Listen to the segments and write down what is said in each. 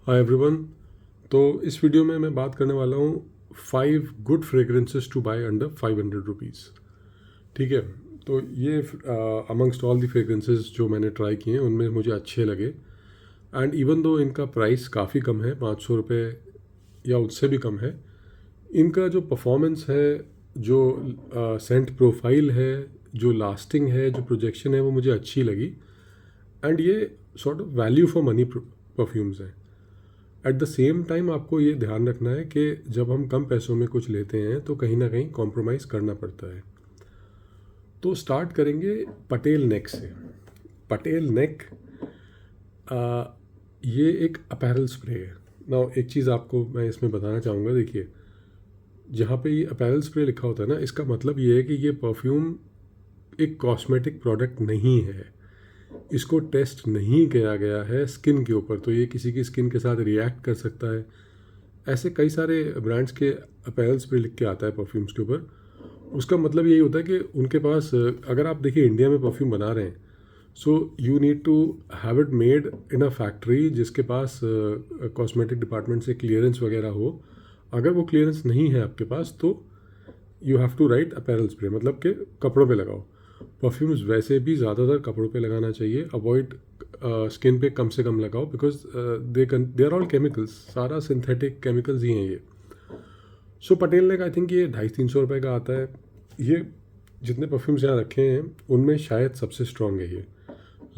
Hi everyone. तो इस video में मैं बात करने वाला हूँ 5 good fragrances to buy under 500 rupees. ठीक है। तो ये अमंगस्ट ऑल दी फ्रेगरेंसेस जो मैंने ट्राई किए हैं उनमें मुझे अच्छे लगे। एंड इवन दो इनका प्राइस काफ़ी कम है, 500 रुपये या उससे भी कम है, इनका जो परफॉर्मेंस है, जो सेंट प्रोफाइल है, जो लास्टिंग है, जो प्रोजेक्शन है, वो मुझे अच्छी लगी। एंड ये sort of value for money perfumes हैं। एट द सेम टाइम आपको ये ध्यान रखना है कि जब हम कम पैसों में कुछ लेते हैं तो कहीं ना कहीं कॉम्प्रोमाइज़ करना पड़ता है। तो स्टार्ट करेंगे पटेल नेक से। पटेल नेक ये एक अपैरल स्प्रे है ना। एक चीज़ आपको मैं इसमें बताना चाहूँगा, देखिए, जहाँ पे ये अपैरल स्प्रे लिखा होता है ना, इसका मतलब ये है कि ये परफ्यूम एक कॉस्मेटिक प्रोडक्ट नहीं है। इसको टेस्ट नहीं किया गया है स्किन के ऊपर, तो ये किसी की स्किन के साथ रिएक्ट कर सकता है। ऐसे कई सारे ब्रांड्स के अपैरल्स पे लिख के आता है परफ्यूम्स के ऊपर। उसका मतलब यही होता है कि उनके पास, अगर आप देखिए इंडिया में परफ्यूम बना रहे हैं, so you need to have it made in a factory जिसके पास कॉस्मेटिक डिपार्टमेंट से क्लियरेंस वगैरह हो। अगर वो क्लियरेंस नहीं है आपके पास तो you have to write apparel spray, मतलब कि कपड़ों पे लगाओ। परफ्यूम्स वैसे भी ज़्यादातर कपड़ों पे लगाना चाहिए, अवॉइड स्किन पे कम से कम लगाओ, because they are all chemicals, सारा सिंथेटिक केमिकल्स ही हैं ये। सो पटेल ने, आई थिंक ये 250-300 रुपये का आता है। ये जितने परफ्यूम्स यहाँ रखे हैं उनमें शायद सबसे स्ट्रॉन्ग है ये।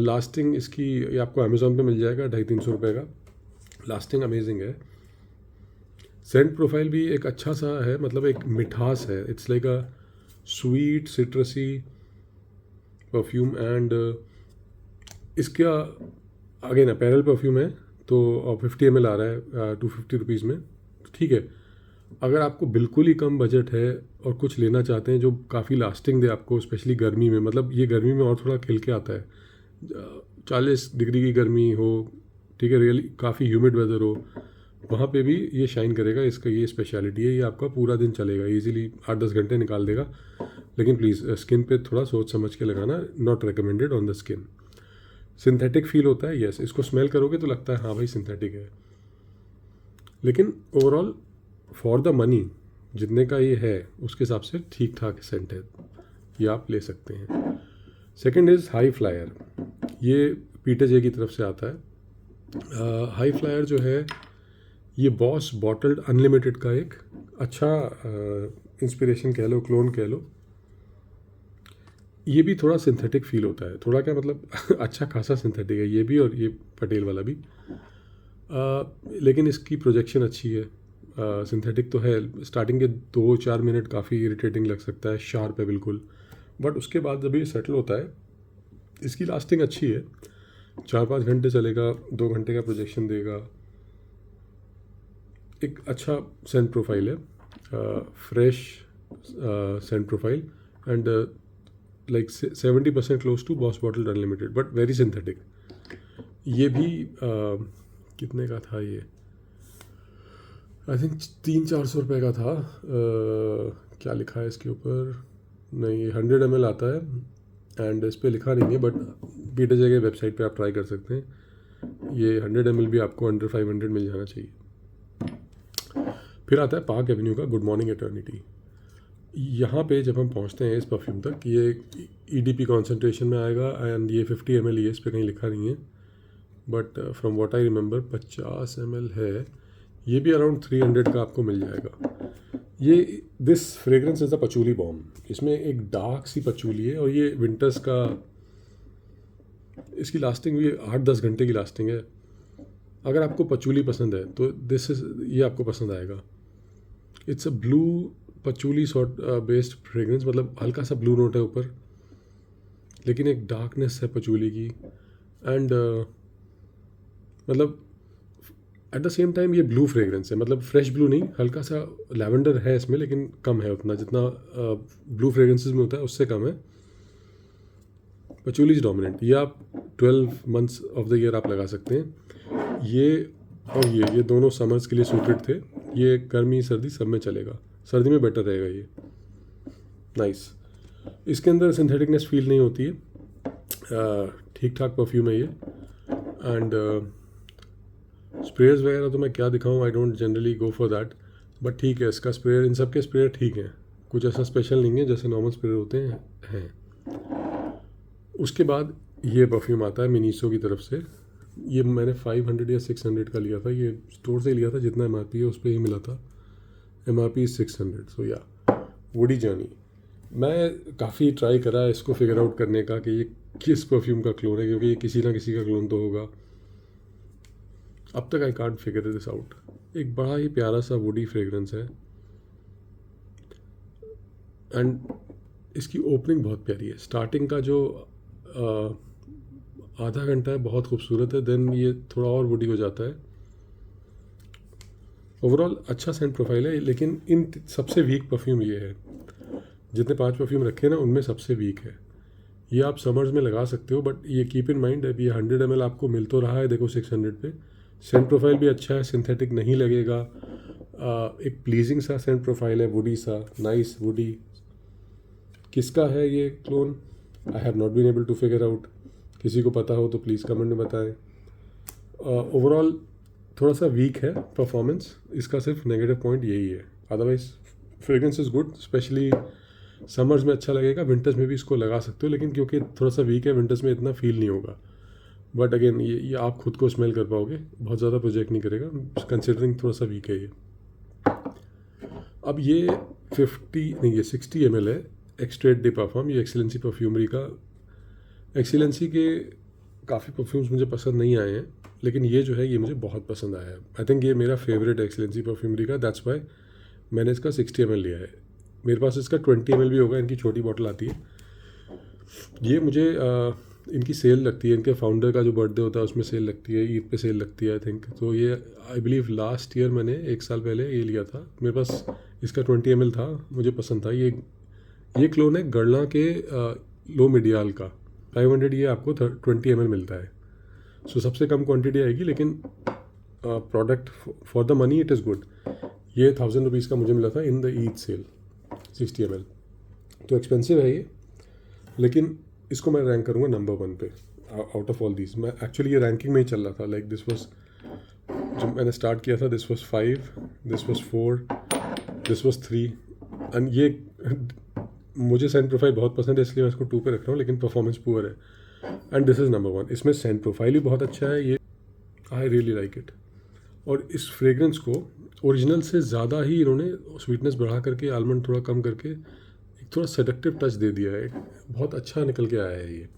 लास्टिंग इसकी, ये आपको अमेजोन पे मिल जाएगा 250-300 रुपये का। लास्टिंग अमेजिंग है। सेंट प्रोफाइल भी एक अच्छा सा है, मतलब एक मिठास है। It's like a sweet सिट्रसी perfume. And इसका अगेन अपैरल परफ्यूम है, तो 50 ml आ रहा है 250 रुपीज़ में। ठीक है। अगर आपको बिल्कुल ही कम बजट है और कुछ लेना चाहते हैं जो काफ़ी लास्टिंग दे आपको, स्पेशली गर्मी में, मतलब ये गर्मी में और थोड़ा खिल के आता है, 40 डिग्री की गर्मी हो, ठीक है, रियली काफ़ी ह्यूमिड वेदर हो, वहाँ पे भी ये शाइन करेगा। इसका ये स्पेशलिटी है, ये आपका पूरा दिन चलेगा, इजीली 8-10 घंटे निकाल देगा। लेकिन प्लीज़ स्किन पे थोड़ा सोच समझ के लगाना, not recommended on the skin. Synthetic feel होता है, यस, इसको स्मेल करोगे तो लगता है हाँ भाई सिंथेटिक है, लेकिन ओवरऑल फॉर द मनी जितने का ये है उसके हिसाब से ठीक ठाक सेंट है, ये आप ले सकते हैं। Second is high flyer. ये पीटर जे की तरफ से आता है। हाई फ्लायर जो है ये बॉस बॉटल्ड अनलिमिटेड का एक अच्छा इंस्पिरेशन कह लो, क्लोन कह लो। ये भी थोड़ा सिंथेटिक फील होता है, थोड़ा क्या मतलब अच्छा खासा सिंथेटिक है ये भी, और ये पटेल वाला भी। लेकिन इसकी प्रोजेक्शन अच्छी है। सिंथेटिक तो है, स्टार्टिंग के 2-4 मिनट काफ़ी इरिटेटिंग लग सकता है, शार्प है बिल्कुल, बट उसके बाद जब ये सेटल होता है, इसकी लास्टिंग अच्छी है, 4-5 घंटे चलेगा, 2 घंटे का प्रोजेक्शन देगा। एक अच्छा सेंट प्रोफाइल है, fresh scent profile. And like 70% close to Boss Bottle Unlimited, but very synthetic. ये भी कितने का था ये, आई थिंक 300-400 रुपये का था। क्या लिखा है इसके ऊपर, नहीं, 100 ml आता है एंड इस पर लिखा नहीं है, बट पीटर जे के वेबसाइट पे आप ट्राई कर सकते हैं। ये 100 ml भी आपको अंडर 500 मिल जाना चाहिए। फिर आता है पार्क एवेन्यू का गुड मॉर्निंग एटर्निटी। यहाँ पे जब हम पहुँचते हैं इस परफ्यूम तक, ये EDP कॉन्सेंट्रेशन में आएगा एंड ये 50 ml ही है, इस पर कहीं लिखा नहीं है, but from what I remember 50 ml है। ये भी अराउंड 300 का आपको मिल जाएगा। ये this fragrance is a पचूली bomb. इसमें एक डार्क सी पचूली है और ये विंटर्स का, इसकी लास्टिंग भी 8-10 घंटे की लास्टिंग है। अगर आपको पचूली पसंद है तो दिस इज, ये आपको पसंद आएगा। It's a blue पचूली sort based fragrance, मतलब हल्का सा ब्लू नोट है ऊपर, लेकिन एक डार्कनेस है पचूली की। एंड मतलब एट द सेम टाइम ये ब्लू फ्रेग्रेंस है, मतलब फ्रेश ब्लू नहीं, हल्का सा लैवेंडर है इसमें, लेकिन कम है उतना जितना ब्लू फ्रेग्रेंसेस में होता है, उससे कम है। पचूली इज डोमिनेंट। ये आप 12 मंथ्स ऑफ द ईयर आप लगा सकते हैं। ये और ये दोनों समर्स के लिए सूटेड थे। ये गर्मी सर्दी सब में चलेगा, सर्दी में बेटर रहेगा ये। नाइस। इसके अंदर सिंथेटिकनेस फील नहीं होती है, ठीक ठाक परफ्यूम है ये। एंड स्प्रेयर्स वगैरह तो मैं क्या दिखाऊँ, I don't generally go for that, but ठीक है, इसका स्प्रेयर, इन सब के स्प्रेयर ठीक हैं, कुछ ऐसा स्पेशल नहीं है जैसे नॉर्मल स्प्रेयर होते हैं। उसके बाद ये परफ्यूम आता है मिनीसो की तरफ से। ये मैंने 500 या 600 का लिया था, ये स्टोर से लिया था, जितना MRP है उस पर ही मिला था। MRP 600। सो या वुडी जर्नी, मैं काफ़ी ट्राई करा इसको फिगर आउट करने का कि ये किस परफ्यूम का क्लोन है, क्योंकि ये किसी ना किसी का क्लोन तो होगा। अब तक I can't figure this out. एक बड़ा ही प्यारा सा वुडी फ्रेगरेंस है, एंड इसकी ओपनिंग बहुत प्यारी है। स्टार्टिंग का जो आधा घंटा है बहुत खूबसूरत है, देन ये थोड़ा और वुडी हो जाता है। ओवरऑल अच्छा सेंट प्रोफाइल है, लेकिन इन सबसे वीक परफ्यूम ये है। जितने 5 परफ्यूम रखे ना उनमें सबसे वीक है। ये आप समर्स में लगा सकते हो, बट ये कीप इन माइंड, अभी 100 ml आपको मिल तो रहा है, देखो 600 पे। सेंट प्रोफाइल भी अच्छा है, सिंथेटिक नहीं लगेगा, एक प्लीजिंग सा सेंट प्रोफाइल है, वुडी सा, नाइस वुडी। किसका है ये clone, I have not been able to figure out. किसी को पता हो तो प्लीज़ कमेंट में बताएं। ओवरऑल थोड़ा सा वीक है परफॉर्मेंस इसका, सिर्फ नेगेटिव पॉइंट यही है। Otherwise fragrance is good, specially summers में अच्छा लगेगा, विंटर्स में भी इसको लगा सकते हो, लेकिन क्योंकि थोड़ा सा वीक है विंटर्स में इतना फील नहीं होगा। बट अगेन ये आप खुद को स्मेल कर पाओगे, बहुत ज़्यादा प्रोजेक्ट नहीं करेगा, कंसिडरिंग थोड़ा सा वीक है ये। अब ये 60 ml है, एक्सट्रेट डे परफ्यूम, ये एक्सीलेंसी परफ्यूमरी का। एक्सीलेंसी के काफ़ी परफ्यूम्स मुझे पसंद नहीं आए हैं, लेकिन ये जो है ये मुझे बहुत पसंद आया है। आई थिंक ये मेरा फेवरेट एक्सीलेंसी परफ्यूमरी का, दैट्स वाई मैंने इसका 60 ml लिया है। मेरे पास इसका 20 ml भी होगा, इनकी छोटी बॉटल आती है। ये मुझे इनकी सेल लगती है, इनके फाउंडर का जो बर्थडे होता है उसमें सेल लगती है, ईद पे सेल लगती है आई थिंक। तो ये आई बिलीव लास्ट ईयर मैंने 1 साल पहले ये लिया था, मेरे पास इसका 20 ml था, मुझे पसंद था। ये क्लोन है गरला के लो मिडियाल का, 500 ये आपको 20 ml मिलता है। सो सबसे कम क्वांटिटी आएगी, लेकिन product for the money it is good. ये 1000 रुपीज़ का मुझे मिला था in the Eid sale, 60 ml। तो एक्सपेंसिव है ये, लेकिन इसको मैं रैंक करूँगा नंबर 1 पे आउट ऑफ ऑल दीज। मैं एक्चुअली ये रैंकिंग में ही चल रहा था, लाइक दिस वॉज, जब मैंने स्टार्ट किया था this was 5, this was 4, this was 3, and ये मुझे सेंट प्रोफाइल बहुत पसंद है इसलिए मैं इसको 2 पे रख रहा हूँ, लेकिन परफॉर्मेंस पुअर है, एंड दिस इज़ नंबर 1। इसमें सेंट प्रोफाइल भी बहुत अच्छा है, ये आई रियली लाइक इट। और इस फ्रेग्रेंस को ओरिजिनल से ज़्यादा ही इन्होंने स्वीटनेस बढ़ा करके, आलमंड थोड़ा कम करके एक थोड़ा सेडक्टिव टच दे दिया है, बहुत अच्छा निकल के आया है ये।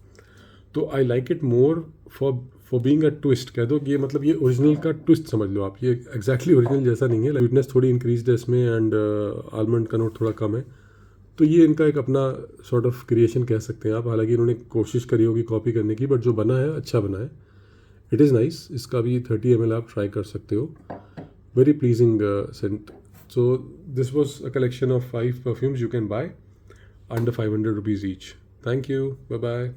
तो I like it more for being a twist, कह दो कि ये मतलब ये ओरिजिनल का ट्विस्ट समझ लो आप। ये एग्जैक्टली ओरिजिनल जैसा नहीं है, स्वीटनेस थोड़ी इंक्रीज है इसमें, एंड आलमंड का नोट थोड़ा कम है। तो ये इनका एक अपना सॉर्ट ऑफ क्रिएशन कह सकते हैं आप। हालांकि इन्होंने कोशिश करी होगी कॉपी करने की, बट जो बना है अच्छा बना है, इट इज़ नाइस। इसका भी 30 ml आप ट्राई कर सकते हो, very pleasing scent. So this was a collection of 5 perfumes you can buy under 500 rupees each. Thank you, bye bye.